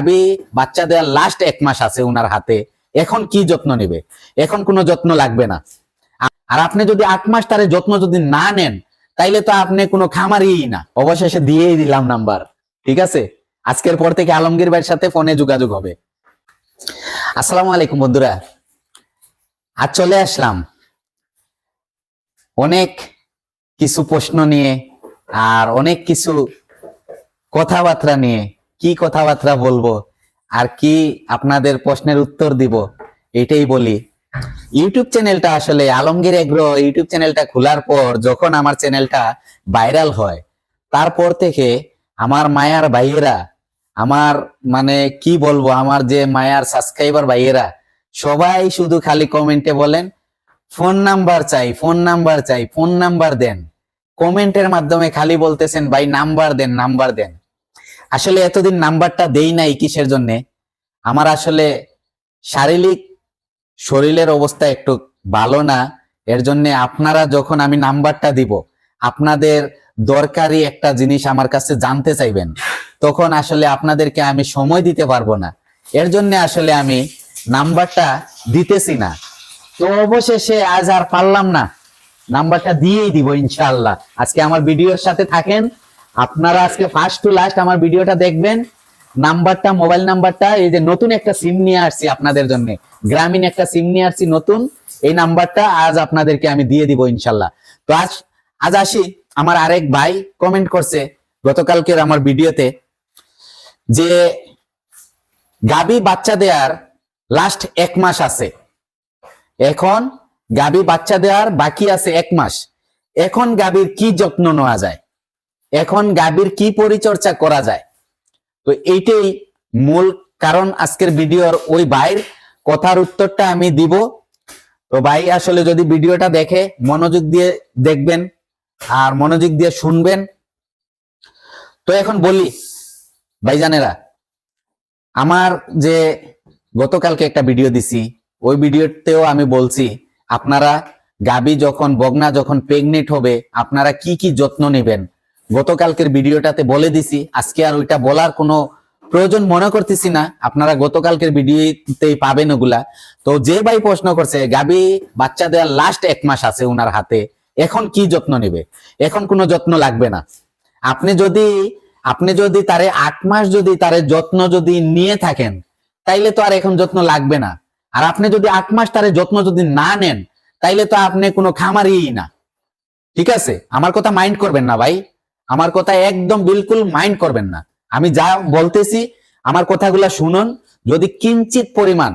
গাবি বাচ্চা দেওয়ার লাস্ট 1 মাস আছে উনার হাতে, এখন কি যত্ন নেবে? এখন কোনো যত্ন লাগবে না। আর আপনি যদি 8 মাস তার যত্ন যদি না নেন, তাইলে তো আপনি কোনো খামারই না। অবশেষে দিয়েই দিলাম নাম্বার, ঠিক আছে? আজকের পর থেকে আলমগীর ভাইয়ের সাথে ফোনে যোগাযোগ হবে। আসসালামু আলাইকুম বন্ধুরা, আজ চলে আসলাম অনেক কিছু প্রশ্ন নিয়ে আর অনেক কিছু কথাবার্তা নিয়ে। কি কথাবার্তা বলবো আর কি আপনাদের প্রশ্নের উত্তর দিব, এটাই বলি। ইউটিউব চ্যানেলটা আসলে আলমগীর এগ্রো ইউটিউব চ্যানেলটা খোলার পর যখন আমার চ্যানেলটা ভাইরাল হয়, তারপর থেকে আমার মায়ার ভাইয়েরা, আমার মানে কি বলবো, আমার যে মায়ার সাবস্ক্রাইবার ভাইয়েরা সবাই শুধু খালি কমেন্টে বলেন ফোন নাম্বার চাই, ফোন নাম্বার চাই, ফোন নাম্বার দেন। কমেন্টের মাধ্যমে খালি বলতেছেন ভাই নাম্বার দেন, নাম্বার দেন। আসলে এতদিন নাম্বারটা দেই নাই কিসের জন্যে, আমার আসলে শারীরিক শরীরের অবস্থা একটু ভালো না। এর জন্য আপনারা যখন আমি নাম্বারটা দিব, আপনাদের দরকারি একটা জিনিস আমার কাছে জানতে চাইবেন, তখন আসলে আপনাদেরকে আমি সময় দিতে পারবো না। এর জন্য আসলে আমি নাম্বারটা দিতেছি না। তো অবশেষে আজ আর পারলাম না, নাম্বারটা দিয়েই দিব ইনশাআল্লাহ। আজকে আমার ভিডিওর সাথে থাকেন, আপনারা আজকে ফার্স্ট টু লাস্ট আমার ভিডিওটা দেখবেন। নাম্বারটা, মোবাইল নাম্বারটা, এই যে নতুন একটা সিম নিয়ে আসছি আপনাদের জন্য, গ্রামীণ একটা সিম নিয়ে আসছি নতুন, এই নাম্বারটা আজ আপনাদেরকে আমি দিয়ে দিব ইনশাআল্লাহ। তো আজ আসি, আমার আরেক ভাই কমেন্ট করছে গতকালকের আমার ভিডিওতে যে গাবি বাচ্চা দেওয়ার লাস্ট 1 মাস আছে, এখন গাবি বাচ্চা দেওয়ার বাকি আছে 1 মাস, এখন গাবির কি যত্ন নেওয়া যায়, এখন গাবির কি পরিচর্যা করা যায়। তো এইটাই মূল কারণ আজকের ভিডিওর। ওই ভাইয়ের কথার উত্তরটা আমি দিব। তো ভাই আসলে যদি ভিডিওটা দেখে মনোযোগ দিয়ে দেখবেন আর মনোযোগ দিয়ে শুনবেন। তো এখন বলি ভাইজানেরা, আমার যে গতকালকে একটা ভিডিও দিছি, ওই ভিডিওতেও আমি বলছি আপনারা গাবি যখন, বগনা যখন প্রেগনেন্ট হবে, আপনারা কি কি যত্ন নেবেন। গতকালকের ভিডিওটাতে বলে দিছি, আজকে আর ওইটা বলার কোনো প্রয়োজন মনে করতেছি না, আপনারা গতকালকের ভিডিওতেই পাবেন ওগুলা। তো যে ভাই প্রশ্ন করছে গাবি বাচ্চা দেওয়ার লাস্ট 1 মাস আছে উনার হাতে, এখন কি যত্ন নেবে? এখন কোনো যত্ন লাগবে না। আপনি যদি তারে 8 মাস যদি তারে যত্ন যদি নিয়ে থাকেন, তাইলে তো আর এখন যত্ন লাগবে না। আর আপনি যদি 8 মাস তারে যত্ন যদি না নেন, তাইলে তো আপনি কোনো খামারই না, ঠিক আছে? আমার কথা মাইন্ড করবেন না ভাই, আমার কথা একদম বিলকুল মাইন্ড করবেন না। আমি যা বলতেছি আমার কথাগুলা শুনুন। যদি কিঞ্চিত পরিমাণ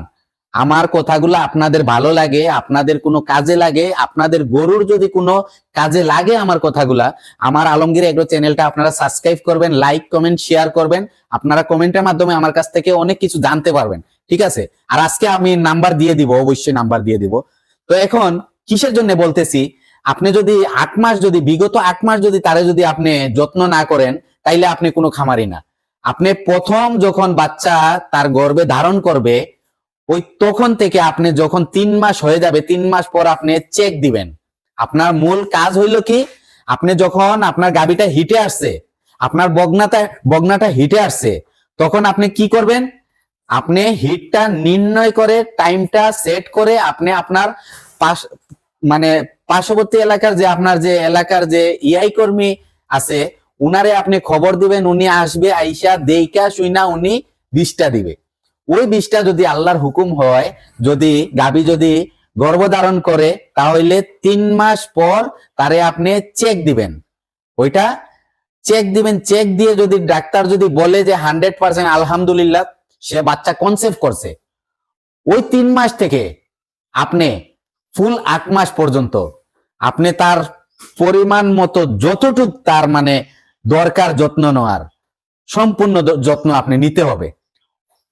আমার কথাগুলা আপনাদের ভালো লাগে, আপনাদের কোনো কাজে লাগে, আপনাদের গরুর যদি কোনো কাজে লাগে আমার কথাগুলা, আমার আলমগীর এগ্রো চ্যানেলটা আপনারা সাবস্ক্রাইব করবেন, লাইক কমেন্ট শেয়ার করবেন। আপনারা কমেন্টের মাধ্যমে আমার কাছ থেকে অনেক কিছু জানতে পারবেন, ঠিক আছে? আর আজকে আমি নাম্বার দিয়ে দিব, অবশ্যই নাম্বার দিয়ে দিব। তো এখন কিসের জন্য বলতেছি, আপনি যদি 8 মাস যদি, বিগত 8 মাস যদি তারে যদি আপনি যত্ন না করেন, তাইলে আপনি কোনো খামারি না। আপনি প্রথম যখন বাচ্চা তার গর্ভে ধারণ করবে, ওই তখন থেকে আপনি যখন 3 মাস হয়ে যাবে, 3 মাস পর আপনি চেক দিবেন। আপনার মূল কাজ হইল কি, আপনি যখন আপনার গাবিটা হিটে আসছে, আপনার বগনাটা হিটে আসছে, তখন আপনি কি করবেন? আপনি হিটটা নির্ণয় করে, টাইমটা সেট করে, আপনি আপনার মানে পার্শ্ববর্তী এলাকার যে আপনার যে এলাকার যে ইআই কর্মী আছে, উনারে আপনি খবর দিবেন, উনি আসবে, আইসা দেইকা শুইনা উনি বিষটা দিবে। ওই বিষটা যদি আল্লাহর হুকুম হয়, যদি গাবি যদি গর্ভধারণ করে, তাহলে 3 মাস পর তারে আপনি চেক দিবেন। ওইটা চেক দিবেন, চেক দিয়ে যদি ডাক্তার যদি বলে যে 100% আলহামদুলিল্লাহ সে বাচ্চা কনসেপ্ট করছে, ওই 3 মাস থেকে আপনি ফুল 8 মাস পর্যন্ত আপনি তার পরিমাণ মতো যতটুক তার মানে দরকার যত্ন নেওয়ার, সম্পূর্ণ যত্ন আপনি নিতে হবে।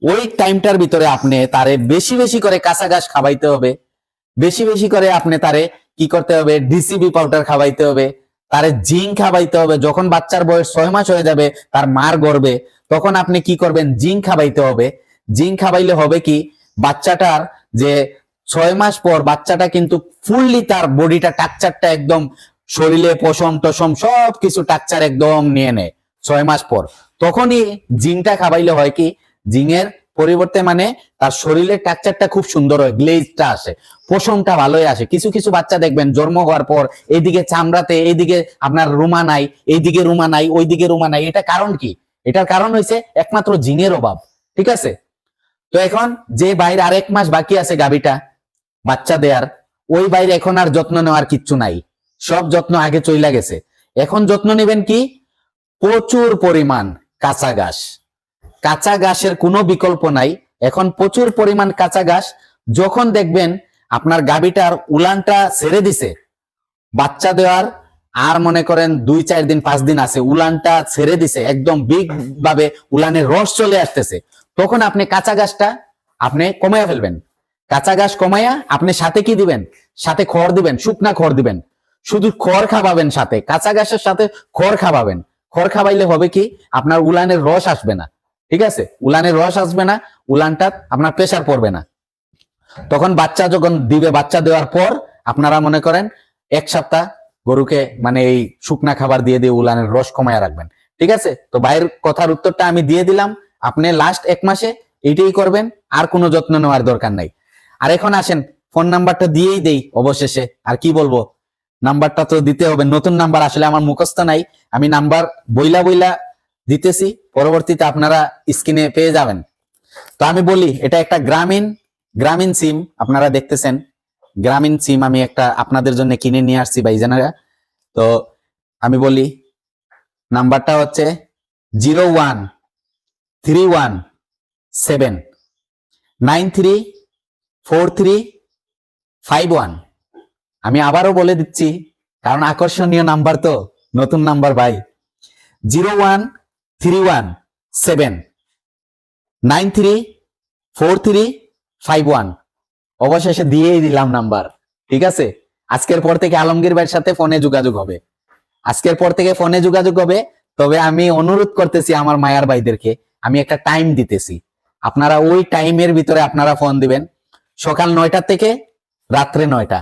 ওই টাইমটার ভিতরে আপনি তারে বেশি বেশি করে কাঁচা ঘাস খাওয়াইতে হবে, বেশি বেশি করে আপনি তারে কি করতে হবে, ডিসিবি পাউডার খাওয়াইতে হবে, তারে জিঙ্ক খাওয়াইতে হবে। যখন বাচ্চার বয়স 6 মাস হয়ে যাবে তার মার গর্ভে, তখন আপনি কি করবেন, জিঙ্ক খাওয়াইতে হবে। জিঙ্ক খাওয়াইলে হবে কি, বাচ্চাটার যে 6 মাস পর বাচ্চাটা কিন্তু ফুললি তার বডিটা টাকচারটা একদম, শরীরে পশম টসম সবকিছু টাকচার একদম নিয়ে নেয় 6 মাস পর। তখনই জিঙ্কটা খাওয়াইলে হয় কি, জিঙের পরিবর্তে মানে তার শরীরের টেক্সচারটা খুব সুন্দর হয়, গ্লেজটা আসে, পশমটা ভালোই আসে। কিছু কিছু বাচ্চা দেখবেন জন্ম হওয়ার পর এইদিকে চামড়াতে, এইদিকে আপনার রুমা নাই, এইদিকে রুমা নাই, ওইদিকে রুমা নাই। এটা কারণ কি? এটার কারণ হয়েছে একমাত্র জিঙের অভাব। ঠিক আছে? তো এখন যে বাইরে আর 1 মাস বাকি আছে গাভীটা বাচ্চা দেয়ার, ওই বাইরে এখন আর যত্ন নেওয়ার কিচ্ছু নাই, সব যত্ন আগে চইলা গেছে। এখন যত্ন নেবেন কি? প্রচুর পরিমাণ কাঁচা ঘাস। কাঁচা ঘাসের কোনো বিকল্প নাই, এখন প্রচুর পরিমাণ কাঁচা ঘাস। যখন দেখবেন আপনার গাভীটার উলানটা ছেড়ে দিছে, বাচ্চা দেওয়ার আর মনে করেন 2-4 দিন 5 দিন আছে, উলানটা ছেড়ে দিছে, একদম বিগ ভাবে উলানের রস চলে আসতেছে, তখন আপনি কাঁচা ঘাসটা আপনি কমাইয়া ফেলবেন। কাঁচা ঘাস কমাইয়া আপনি সাথে কি দিবেন? সাথে খড় দিবেন, শুকনা খড় দিবেন, শুধু খড় খাওয়াবেন সাথে, কাঁচা ঘাসের সাথে খড় খাওয়াবেন। খড় খাওয়াইলে হবে কি? আপনার উলানের রস আসবে না। ঠিক আছে? উলানের রস আসবে না, উলানটা আপনার প্রেসার পড়বে না। তখন বাচ্চা যখন দিবে, বাচ্চা দেওয়ার পর আপনারা মনে করেন 1 সপ্তাহ গরুকে মানে এই শুকনা খাবার দিয়ে দিয়ে উলানের রস কমায়া রাখবেন। ঠিক আছে? তো ভাইয়ের কথার উত্তরটা আমি দিয়ে দিলাম। আপনি লাস্ট 1 মাসে এইটাই করবেন, আর কোনো যত্ন নেওয়ার দরকার নাই। আর এখন আসেন ফোন নাম্বারটা দিয়েই দেই অবশেষে, আর কি বলবো, নাম্বারটা তো দিতে হবে। নতুন নাম্বার আসলে আমার মুখস্থ নাই, আমি নাম্বার বইলা বইলা দিতেছি, পরবর্তীতে আপনারা স্ক্রিনে পেয়ে যাবেন। তো আমি বলি, এটা একটা গ্রামীণ সিম, আপনারা দেখতেছেন গ্রামীণ সিম আমি একটা আপনাদের জন্য কিনে নিয়ে আসছি ভাইজানেরা। তো আমি বলি, নাম্বারটা হচ্ছে 01317934351। আমি আবারও বলে দিচ্ছি, কারণ আকর্ষণীয় নাম্বার তো, নতুন নাম্বার ভাই। 01317934351। অবশেষে দিয়েই দিলাম নাম্বার। ঠিক আছে? আজকের পর থেকে আলমগীর ভাইয়ের সাথে ফোনে যোগাযোগ হবে, আজকের পর থেকে ফোনে যোগাযোগ হবে। তবে আমি অনুরোধ করতেছি আমার মায়ার ভাইদেরকে, আমি একটা টাইম দিতেছি, আপনারা ওই টাইমের ভিতরে আপনারা ফোন দিবেন। সকাল 9টা থেকে রাত্রে 9টা,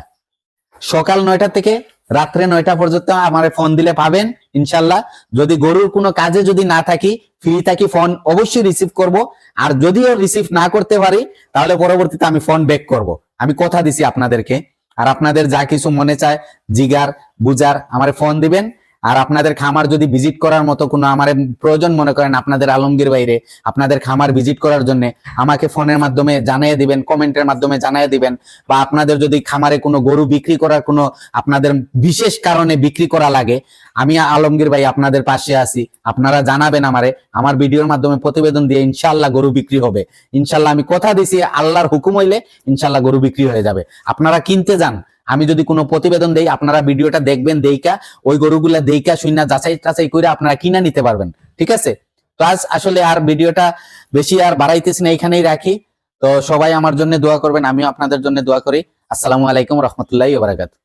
সকাল 9টা থেকে রাত্রে 9টা পর্যন্ত আমার ফোন দিলে পাবেন ইনশাল্লাহ। যদি গরুর কোনো কাজে যদি না থাকি, ফ্রি থাকি, ফোন অবশ্যই রিসিভ করব। আর যদিও রিসিভ না করতে পারি, তাহলে পরবর্তীতে আমি ফোন ব্যাক করব, আমি কথা দিছি আপনাদেরকে। আর আপনাদের যা কিছু মনে চায় জিগার বুজার আমার ফোন দিবেন। আর আপনাদের খামার যদি ভিজিট করার মতো কোনো আমার প্রয়োজন মনে করেন, আপনাদের আলমগীর বাইরে আপনাদের খামার ভিজিট করার জন্য আমাকে ফোনের মাধ্যমে জানিয়ে দিবেন, কমেন্টের মাধ্যমে জানিয়ে দিবেন। বা আপনাদের যদি খামারে কোনো গরু বিক্রি করার কোনো আপনাদের বিশেষ কারণে বিক্রি করা লাগে, আমি আলমগীর ভাই আপনাদের পাশে আছি, আপনারা জানাবেন আমারে। আমার ভিডিওর মাধ্যমে প্রতিবেদন দিয়ে ইনশাল্লাহ গরু বিক্রি হবে। ইনশাল্লাহ আমি কথা দিছি, আল্লাহর হুকুম হইলে ইনশাল্লাহ গরু বিক্রি হয়ে যাবে। আপনারা কিনতে যান, আমি যদি কোনো প্রতিবেদন দেই, আপনারা ভিডিওটা দেখবেন, দেইকা ওই গরুগুলা দেইকা শুইনা যাচাই টাচাই করে আপনারা কিনা নিতে পারবেন। ঠিক আছে? তো আজ আসলে আর ভিডিওটা বেশি আর বাড়াইতেছি না, এখানেই রাখি। তো সবাই আমার জন্য দোয়া করবেন, আমিও আপনাদের জন্য দোয়া করি। আসসালামু আলাইকুম রহমতুল্লাহি ওয়া বারাকাতুহু।